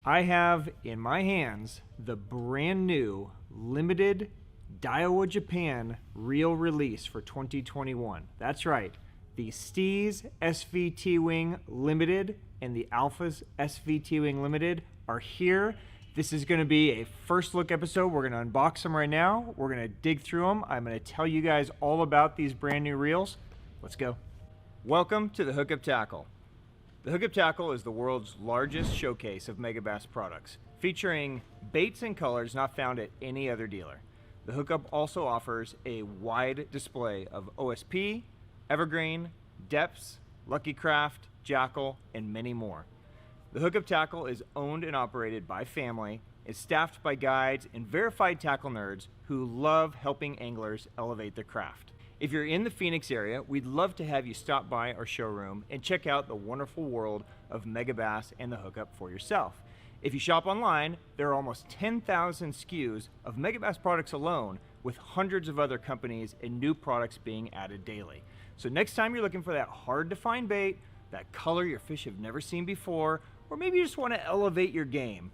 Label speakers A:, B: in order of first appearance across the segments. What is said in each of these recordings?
A: I have in my hands the brand new limited Daiwa Japan reel release for 2021. That's right, the Steez SV TW Limited and the Alphas SV TW Limited are here. This is going to be a first look episode. We're going to unbox them right now. We're going to dig through them. I'm going to tell you guys all about these brand new reels. Let's go. Welcome to the Hookup Tackle. The Hookup Tackle is the world's largest showcase of megabass products, featuring baits and colors not found at any other dealer. The Hookup also offers a wide display of OSP, Evergreen, Depths, Lucky Craft, Jackal, and many more. The Hookup Tackle is owned and operated by family, is staffed by guides and verified tackle nerds who love helping anglers elevate their craft. If you're in the Phoenix area, we'd love to have you stop by our showroom and check out the wonderful world of megabass and the Hookup for yourself. If you shop online, there are almost 10,000 SKUs of megabass products alone, with hundreds of other companies and new products being added daily. So next time you're looking for that hard to find bait, that color your fish have never seen before, or maybe you just want to elevate your game,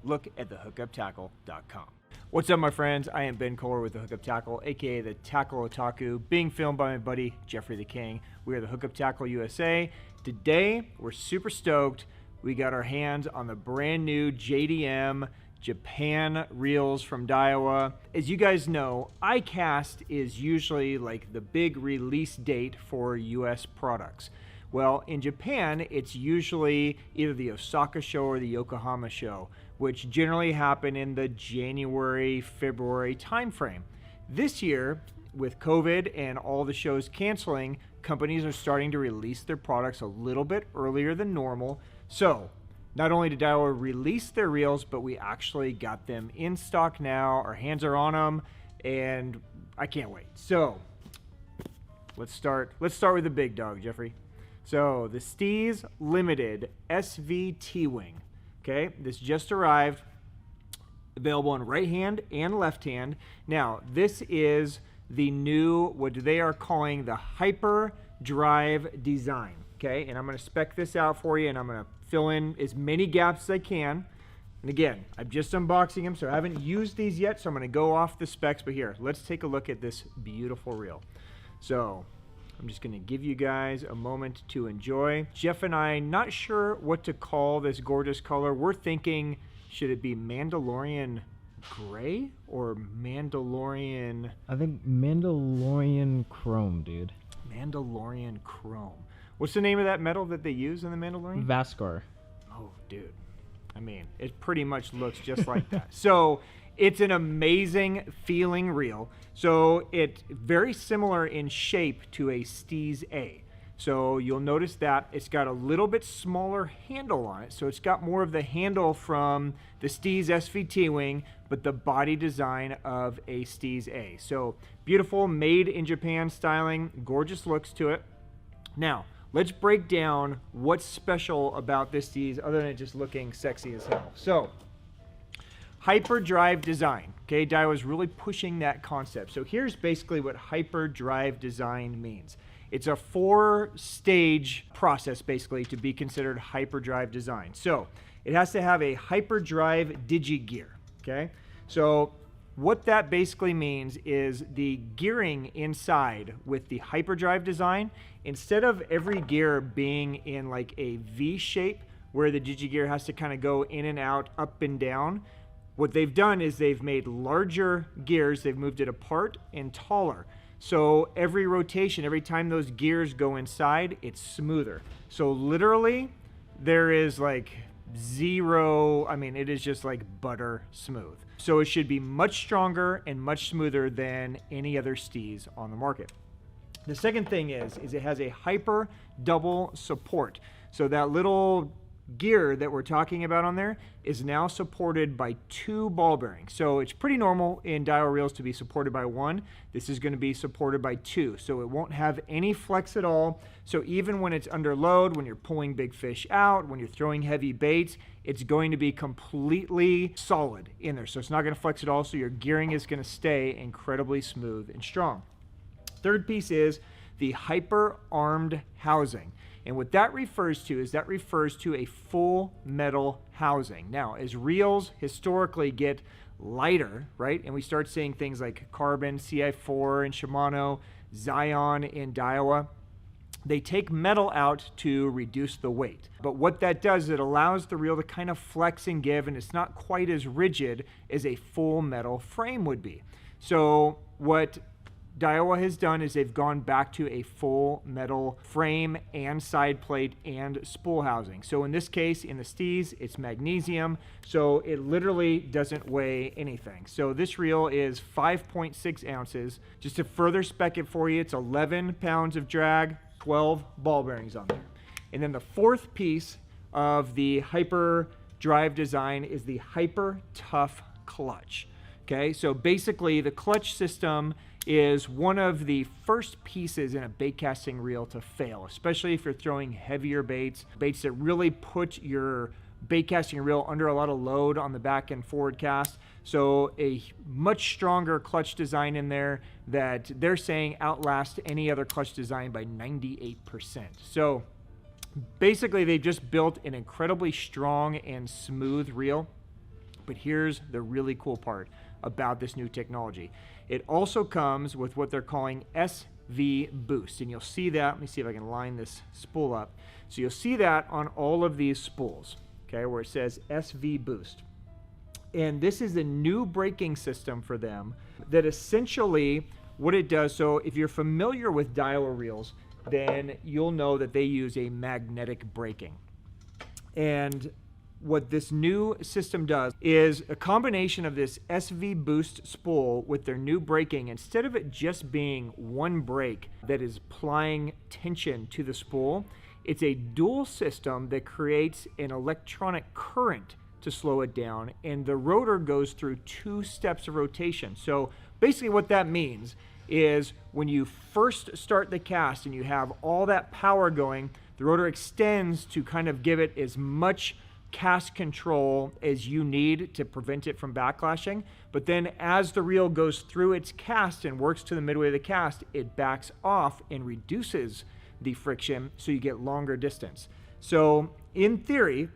A: look at thehookuptackle.com. What's up, my friends? I am Ben Kohler with the Hookup Tackle, aka the Tackle Otaku, being filmed by my buddy Jeffrey the King. We are the Hookup Tackle USA. Today, we're super stoked. We got our hands on the brand new JDM Japan reels from Daiwa. As you guys know, iCast is usually like the big release date for US products. Well, in Japan, it's usually either the Osaka show or the Yokohama show, which generally happen in the January, February timeframe. This year, with COVID and all the shows canceling, companies are starting to release their products a little bit earlier than normal. So, not only did Daiwa release their reels, but we actually got them in stock now. Our hands are on them, and I can't wait. So, let's start with the big dog, Jeffrey. So, the Steez Limited SV TW. Okay, this just arrived, available in right hand and left hand. Now, this is the new, what they are calling the Hyper Drive design. Okay, and I'm going to spec this out for you, and I'm going to fill in as many gaps as I can. And again, I'm just unboxing them, so I haven't used these yet, so I'm going to go off the specs. But here, let's take a look at this beautiful reel. So, I'm just going to give you guys a moment to enjoy. Jeff and I, not sure what to call this gorgeous color. We're thinking, should it be Mandalorian gray or Mandalorian?
B: I think Mandalorian chrome, dude.
A: Mandalorian chrome. What's the name of that metal that they use in the Mandalorian?
B: Vascar.
A: Oh, dude. I mean, it pretty much looks just like that. So, it's an amazing feeling reel. So it's very similar in shape to a Steez A. So you'll notice that it's got a little bit smaller handle on it. So it's got more of the handle from the Steez SV TW, but the body design of a Steez A. So beautiful, made in Japan styling, gorgeous looks to it. Now, let's break down what's special about this Steez other than it just looking sexy as hell. So, hyperdrive design. Okay, Daiwa's really pushing that concept. So here's basically what hyperdrive design means. It's a 4-stage process basically to be considered hyperdrive design. So it has to have a hyperdrive digigear. Okay, so what that basically means is the gearing inside with the hyperdrive design, instead of every gear being in like a V shape where the digigear has to kind of go in and out, up and down, what they've done is they've made larger gears, they've moved it apart and taller. So every rotation, every time those gears go inside, it's smoother. So literally, there is like zero, I mean, it is just like butter smooth. So it should be much stronger and much smoother than any other Steez on the market. The second thing is it has a hyper double support. So that little gear that we're talking about on there is now supported by 2 ball bearings. So it's pretty normal in Daiwa reels to be supported by 1. This is going to be supported by 2. So it won't have any flex at all. So even when it's under load, when you're pulling big fish out, when you're throwing heavy baits, it's going to be completely solid in there. So it's not going to flex at all. So your gearing is going to stay incredibly smooth and strong. Third piece is the hyper armed housing. And what that refers to is a full metal housing. Now, as reels historically get lighter, right, and we start seeing things like Carbon, CI4 in Shimano, Zion in Daiwa, they take metal out to reduce the weight. But what that does is it allows the reel to kind of flex and give, and it's not quite as rigid as a full metal frame would be. So what Daiwa has done is they've gone back to a full metal frame and side plate and spool housing. So in this case, in the Steez, it's magnesium, so it literally doesn't weigh anything. So this reel is 5.6 ounces. Just to further spec it for you, it's 11 pounds of drag, 12 ball bearings on there. And then the fourth piece of the Hyper Drive design is the Hyper Tough clutch. Okay, so basically the clutch system is one of the first pieces in a bait casting reel to fail, especially if you're throwing heavier baits that really put your bait casting reel under a lot of load on the back and forward cast. So a much stronger clutch design in there that they're saying outlasts any other clutch design by 98%. So basically they've just built an incredibly strong and smooth reel. But here's the really cool part about this new technology. It also comes with what they're calling SV Boost, and you'll see that. Let me see if I can line this spool up. So you'll see that on all of these spools, okay, where it says SV Boost. And this is a new braking system for them that essentially what it does, so if you're familiar with Daiwa reels, then you'll know that they use a magnetic braking. And what this new system does is a combination of this SV Boost spool with their new braking. Instead of it just being one brake that is applying tension to the spool, it's a dual system that creates an electronic current to slow it down, and the rotor goes through 2 steps of rotation. So basically what that means is when you first start the cast and you have all that power going, the rotor extends to kind of give it as much cast control as you need to prevent it from backlashing. But then as the reel goes through its cast and works to the midway of the cast, it backs off and reduces the friction so you get longer distance. So in theory,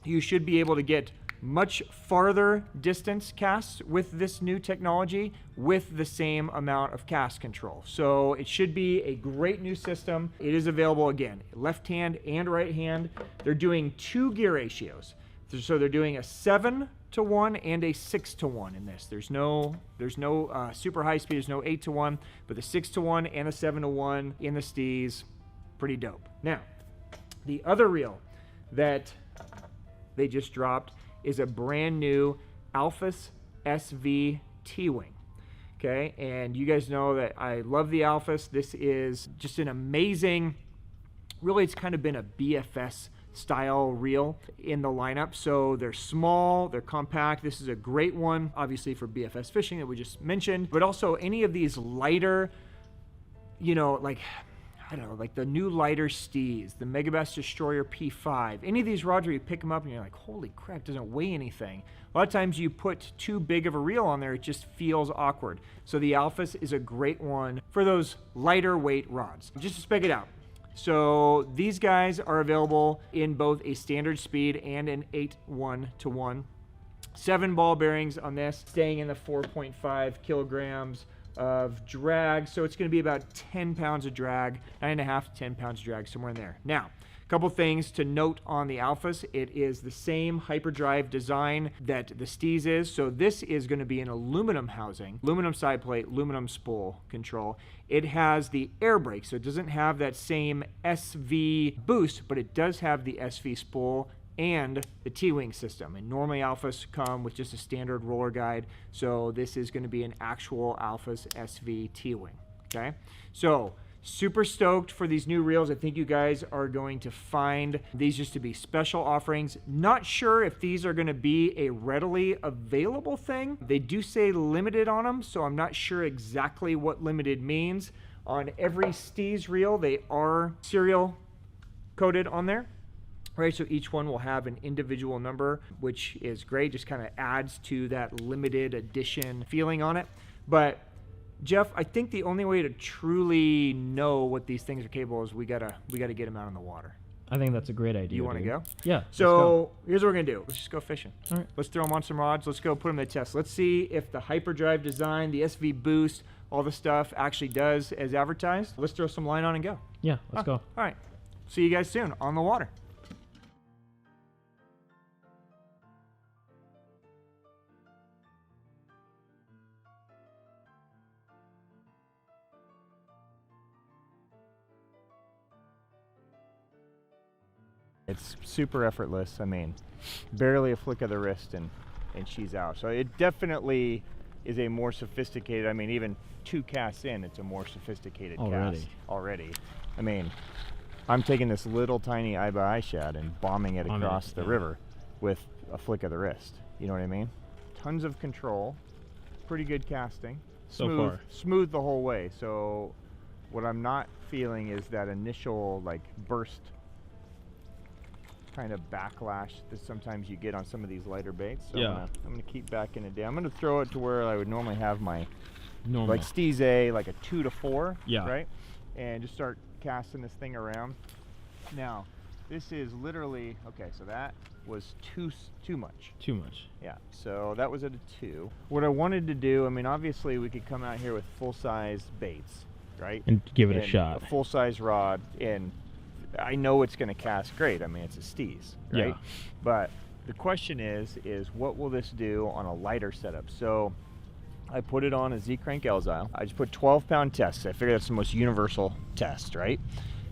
A: you should be able to get much farther distance casts with this new technology with the same amount of cast control. So it should be a great new system. It is available, again, left hand and right hand. They're doing 2 gear ratios. So they're doing a 7-to-1 and a 6-to-1 in this. There's no super high speed, there's no 8-to-1, but the 6-to-1 and the 7-to-1 in the Steez, pretty dope. Now, the other reel that they just dropped is a brand new Alphas SV T-Wing. Okay, and you guys know that I love the Alphas. This is just an amazing, really it's kind of been a BFS style reel in the lineup. So they're small, they're compact. This is a great one, obviously for BFS fishing that we just mentioned, but also any of these lighter, you know, like, I don't know, like the new lighter Steez, the Megabass Destroyer P5, any of these rods where you pick them up and you're like, holy crap, it doesn't weigh anything. A lot of times you put too big of a reel on there, it just feels awkward. So the Alphas is a great one for those lighter weight rods. Just to spec it out. So these guys are available in both a standard speed and an 8-1-to-1. 7 ball bearings on this, staying in the 4.5 kilograms of drag, so it's going to be about 10 pounds of drag, 9.5 to 10 pounds of drag, somewhere in there. Now, a couple things to note on the Alphas. It is the same hyperdrive design that the Steez is, so this is going to be an aluminum housing, aluminum side plate, aluminum spool control. It has the air brake, so it doesn't have that same SV boost, but it does have the SV spool and the T-Wing system. And normally Alphas come with just a standard roller guide, so this is going to be an actual Alphas SV T-Wing. Okay, so super stoked for these new reels. I think you guys are going to find these just to be special offerings. Not sure if these are going to be a readily available thing. They do say limited on them, so I'm not sure exactly what limited means. On every Steez reel, they are serial coded on there. Right, so each one will have an individual number, which is great, just kind of adds to that limited edition feeling on it. But Jeff, I think the only way to truly know what these things are capable is we gotta get them out in the water.
B: I think that's a great idea.
A: You want to go?
B: Yeah.
A: So here's what we're gonna do. Let's just go fishing.
B: All right.
A: Let's throw them on some rods. Let's go put them to the test. Let's see if the hyperdrive design, the SV boost, all the stuff actually does as advertised. Let's throw some line on and go.
B: Yeah, let's go.
A: All right. See you guys soon on the water. It's super effortless. I mean, barely a flick of the wrist and she's out. So it definitely is a more sophisticated, I mean, even 2 casts in, it's a more sophisticated cast already. I mean, I'm taking this little tiny eye-by-eye shad and bombing it across the river with a flick of the wrist. You know what I mean? Tons of control, pretty good casting.
B: So
A: smooth the whole way. So what I'm not feeling is that initial like burst kind of backlash that sometimes you get on some of these lighter baits. So I'm gonna keep backing it down. I'm gonna throw it to where I would normally have my like Steez A, like a 2 to 4, right? And just start casting this thing around. Now, this is literally, okay, so that was too much.
B: Too much.
A: Yeah, so that was at a 2. What I wanted to do, I mean, obviously we could come out here with full-size baits, right?
B: And give it a shot.
A: A full-size rod, and I know it's going to cast great. I mean, it's a Steez, right?
B: Yeah.
A: But the question is what will this do on a lighter setup? So I put it on a Z-crank Elzile. I just put 12-pound tests. I figured that's the most universal test, right?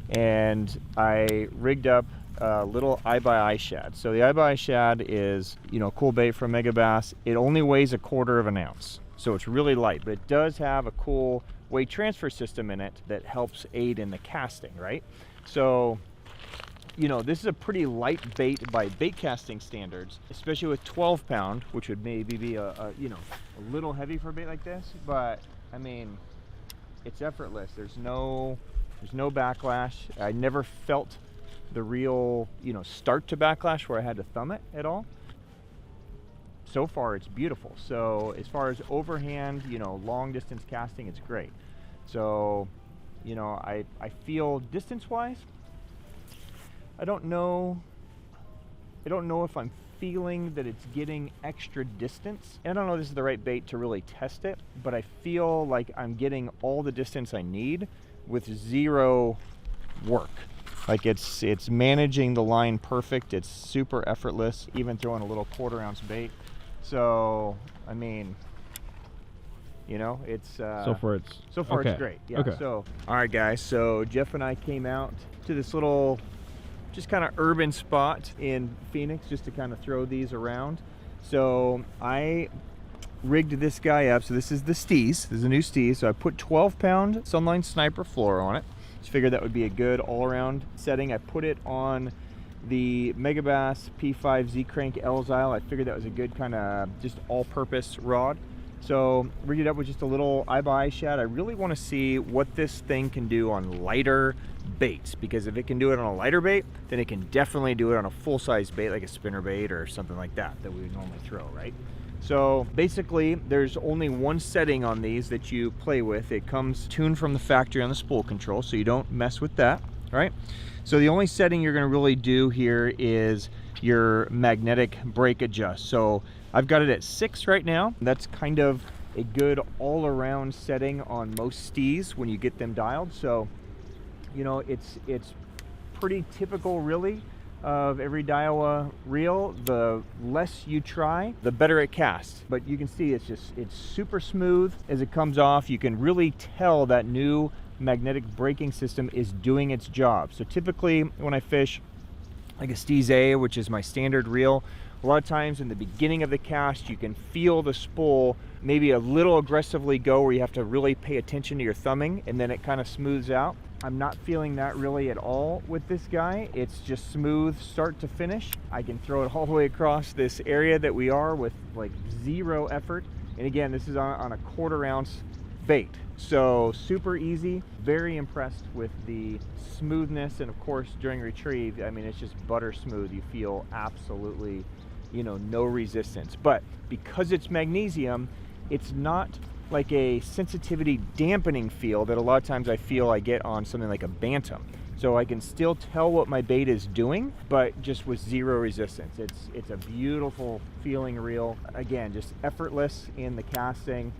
A: And I rigged up a little eye-by-eye shad. So the eye-by-eye shad is, you know, cool bait from Megabass. It only weighs 1/4 ounce, so it's really light, but it does have a cool weight transfer system in it that helps aid in the casting, right? So, you know, this is a pretty light bait by bait casting standards, especially with 12-pound, which would maybe be a little heavy for a bait like this. But I mean, it's effortless. There's no backlash. I never felt the real, start to backlash where I had to thumb it at all. So far, it's beautiful. So as far as overhand, long distance casting, it's great. So, I feel distance-wise, I don't know if I'm feeling that it's getting extra distance. And I don't know if this is the right bait to really test it, but I feel like I'm getting all the distance I need with zero work. Like it's managing the line perfect. It's super effortless, even throwing a little 1/4 ounce bait. So, I mean, it's so far it's great. Yeah.
B: Okay.
A: So, all right, guys. So Jeff and I came out to this little, just kind of urban spot in Phoenix, just to kind of throw these around. So I rigged this guy up. So this is the Steez. This is a new Steez. So I put 12-pound Sunline Sniper floor on it. Just figured that would be a good all-around setting. I put it on the Megabass P5 Z-Crank Elzile. I figured that was a good kind of just all-purpose rod. So rigged it up with just a little eye-by-eye shad. I really want to see what this thing can do on lighter baits, because if it can do it on a lighter bait, then it can definitely do it on a full-size bait like a spinner bait or something like that we would normally throw, right? So basically, there's only one setting on these that you play with. It comes tuned from the factory on the spool control, so you don't mess with that, right? So the only setting you're going to really do here is your magnetic brake adjust. So I've got it at 6 right now. That's kind of a good all-around setting on most Steez when you get them dialed. So, it's pretty typical, really, of every Daiwa reel. The less you try, the better it casts. But you can see it's super smooth as it comes off. You can really tell that new magnetic braking system is doing its job. So typically when I fish like a Steez A, which is my standard reel, a lot of times in the beginning of the cast, you can feel the spool maybe a little aggressively go, where you have to really pay attention to your thumbing, and then it kind of smooths out. I'm not feeling that really at all with this guy. It's just smooth start to finish. I can throw it all the way across this area that we are with like zero effort. And again, this is on a 1/4 ounce bait. So super easy. Very impressed with the smoothness, and of course during retrieve, I mean, it's just butter smooth. You feel absolutely, no resistance. But because it's magnesium, it's not like a sensitivity dampening feel that a lot of times I feel I get on something like a bantam. So I can still tell what my bait is doing, but just with zero resistance. It's a beautiful feeling reel. Again, just effortless in the casting.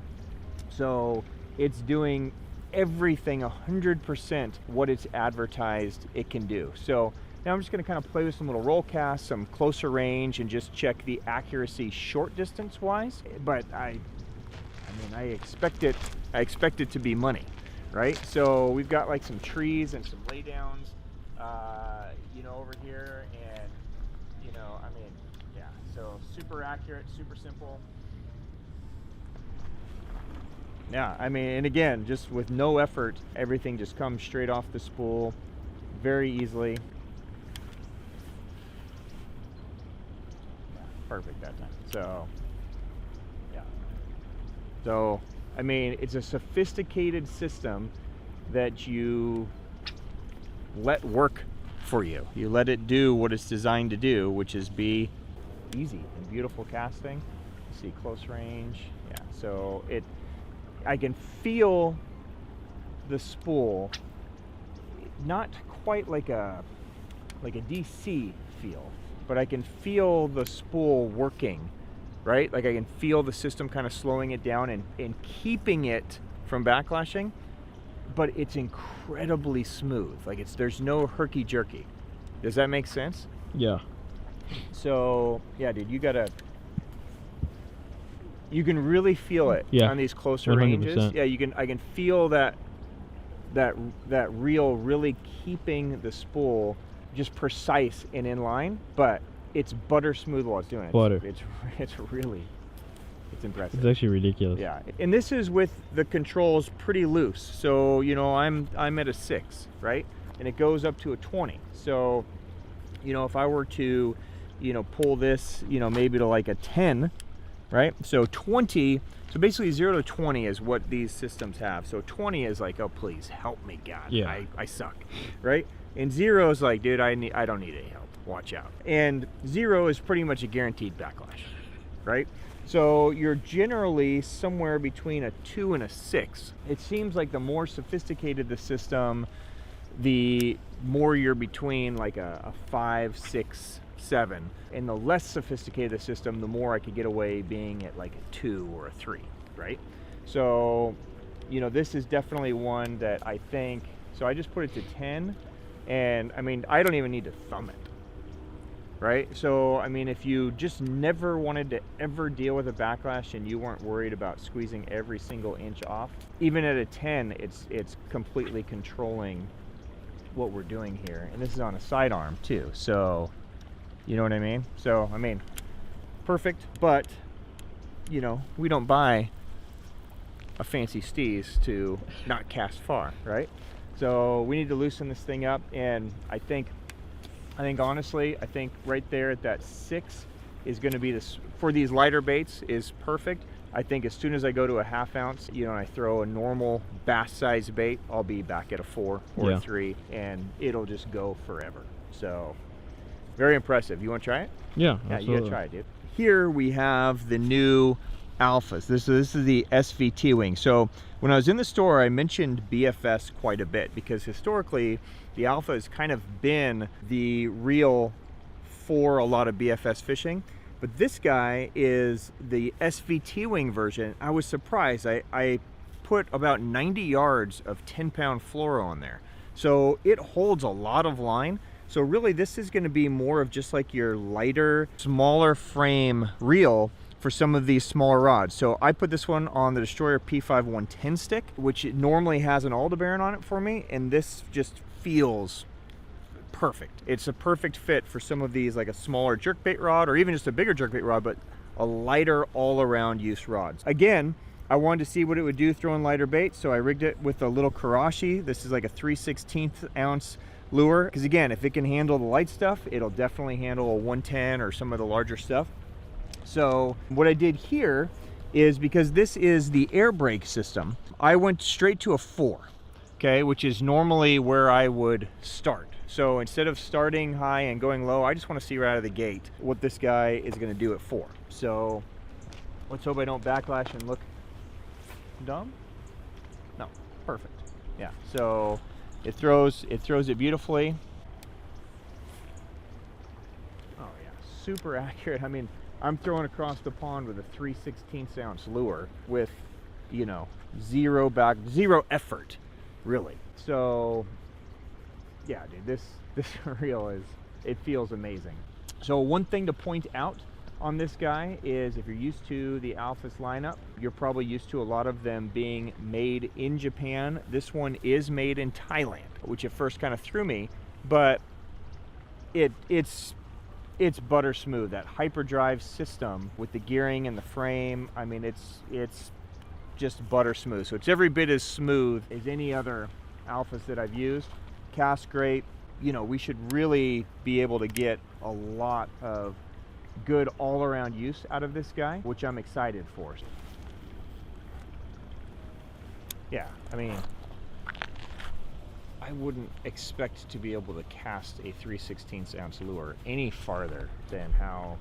A: So it's doing everything 100% what it's advertised it can do. So now I'm just going to kind of play with some little roll casts, some closer range, and just check the accuracy short distance wise. But I expect it to be money, right? So we've got like some trees and some laydowns, over here, and yeah. So super accurate, super simple. Yeah, and again, just with no effort, everything just comes straight off the spool very easily. Yeah, perfect that time. So, yeah. So, it's a sophisticated system that you let work for you. You let it do what it's designed to do, which is be easy and beautiful casting. You see close range. Yeah, so I can feel the spool, not quite like a DC feel, but I can feel the spool working, right? Like I can feel the system kind of slowing it down and keeping it from backlashing, but it's incredibly smooth. Like there's no herky jerky. Does that make sense?
B: Yeah.
A: So yeah, dude, you can really feel it on these closer
B: 100%.
A: ranges. Yeah, I can feel that reel really keeping the spool just precise and in line, but it's butter smooth while it's doing it.
B: Butter.
A: It's impressive.
B: It's actually ridiculous.
A: Yeah, and this is with the controls pretty loose. So I'm at a 6, right? And it goes up to a 20. So if I were to pull this maybe to like a 10, right? So 20, so basically 0 to 20 is what these systems have. So 20 is like, oh please help me, God,
B: yeah.
A: I suck, right? And 0 is like, dude, I don't need any help, watch out. And 0 is pretty much a guaranteed backlash, right? So you're generally somewhere between a 2 and a 6. It seems like the more sophisticated the system, the more you're between like a 5, 6, 7. And the less sophisticated the system, the more I could get away being at like a 2 or a 3, right? So, this is definitely one that I think, so I just put it to 10, and I don't even need to thumb it, right? So, if you just never wanted to ever deal with a backlash and you weren't worried about squeezing every single inch off, even at a 10, it's completely controlling what we're doing here. And this is on a sidearm too, so you know what I mean? So, perfect, but, we don't buy a fancy Steez to not cast far, right? So we need to loosen this thing up, and I think honestly, right there at that 6 is going to be this, for these lighter baits, is perfect. I think as soon as I go to a 1/2 ounce, and I throw a normal bass size bait, I'll be back at a 4 or a 3, and it'll just go forever. So very impressive. You want to try it?
B: Yeah,
A: yeah,
B: absolutely.
A: you gotta try it, dude. Here we have the new Alphas. This is the SVT wing. So when I was in the store, I mentioned BFS quite a bit because historically the Alpha has kind of been the reel for a lot of BFS fishing. But this guy is the SVT wing version. I was surprised. I put about 90 yards of 10-pound fluoro on there. So it holds a lot of line. So really this is going to be more of just like your lighter, smaller frame reel for some of these smaller rods. So I put this one on the Destroyer P5 110 stick, which normally has an Aldebaran on it for me, and this just feels perfect. It's a perfect fit for some of these, like a smaller jerkbait rod or even just a bigger jerkbait rod, but a lighter all-around use rods. Again, I wanted to see what it would do throwing lighter bait, so I rigged it with a little Karashi. This is like a 3/16 ounce lure, because again, if it can handle the light stuff, it'll definitely handle a 110 or some of the larger stuff. So what I did here is, because this is the air brake system, I went straight to a 4, okay, which is normally where I would start. So instead of starting high and going low, I just want to see right out of the gate what this guy is going to do at 4. So let's hope I don't backlash and look dumb? No, perfect. Yeah, so it throws it beautifully. Oh yeah, super accurate. I mean, I'm throwing across the pond with a 3/16 ounce lure with, you know, zero effort, really. So yeah, dude, this reel it feels amazing. So one thing to point out on this guy is if you're used to the Alphas lineup, you're probably used to a lot of them being made in Japan. This one is made in Thailand, which at first kind of threw me, but it's butter smooth. That hyperdrive system with the gearing and the frame, I mean, it's just butter smooth. So it's every bit as smooth as any other Alphas that I've used. Cast great. You know, we should really be able to get a lot of good all-around use out of this guy, which I'm excited for. Yeah, I mean, I wouldn't expect to be able to cast a 3/16 ounce lure any farther than how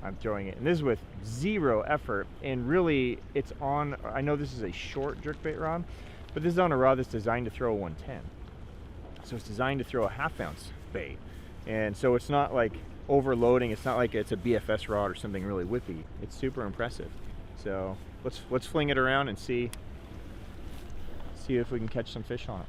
A: I'm throwing it. And this is with zero effort, and really it's on, I know this is a short jerkbait rod, but this is on a rod that's designed to throw a 110. So it's designed to throw a 1/2 ounce bait. And so it's not like overloading. It's not like it's a BFS rod or something really whippy. It's super impressive. So let's fling it around and see if we can catch some fish on it.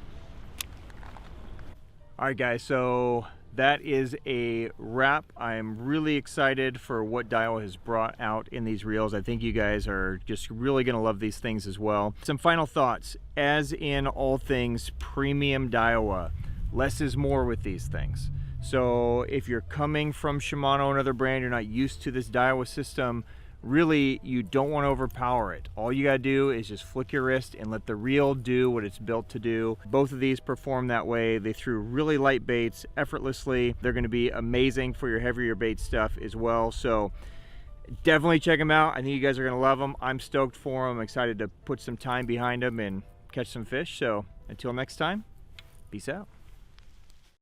A: All right, guys, so that is a wrap. I'm really excited for what Daiwa has brought out in these reels. I think you guys are just really gonna love these things as well. Some final thoughts. As in all things premium Daiwa, less is more with these things. So if you're coming from Shimano, another brand, you're not used to this Daiwa system, really you don't want to overpower it. All you gotta do is just flick your wrist and let the reel do what it's built to do. Both of these perform that way. They threw really light baits effortlessly. They're gonna be amazing for your heavier bait stuff as well. So definitely check them out. I think you guys are gonna love them. I'm stoked for them. I'm excited to put some time behind them and catch some fish. So until next time, peace out.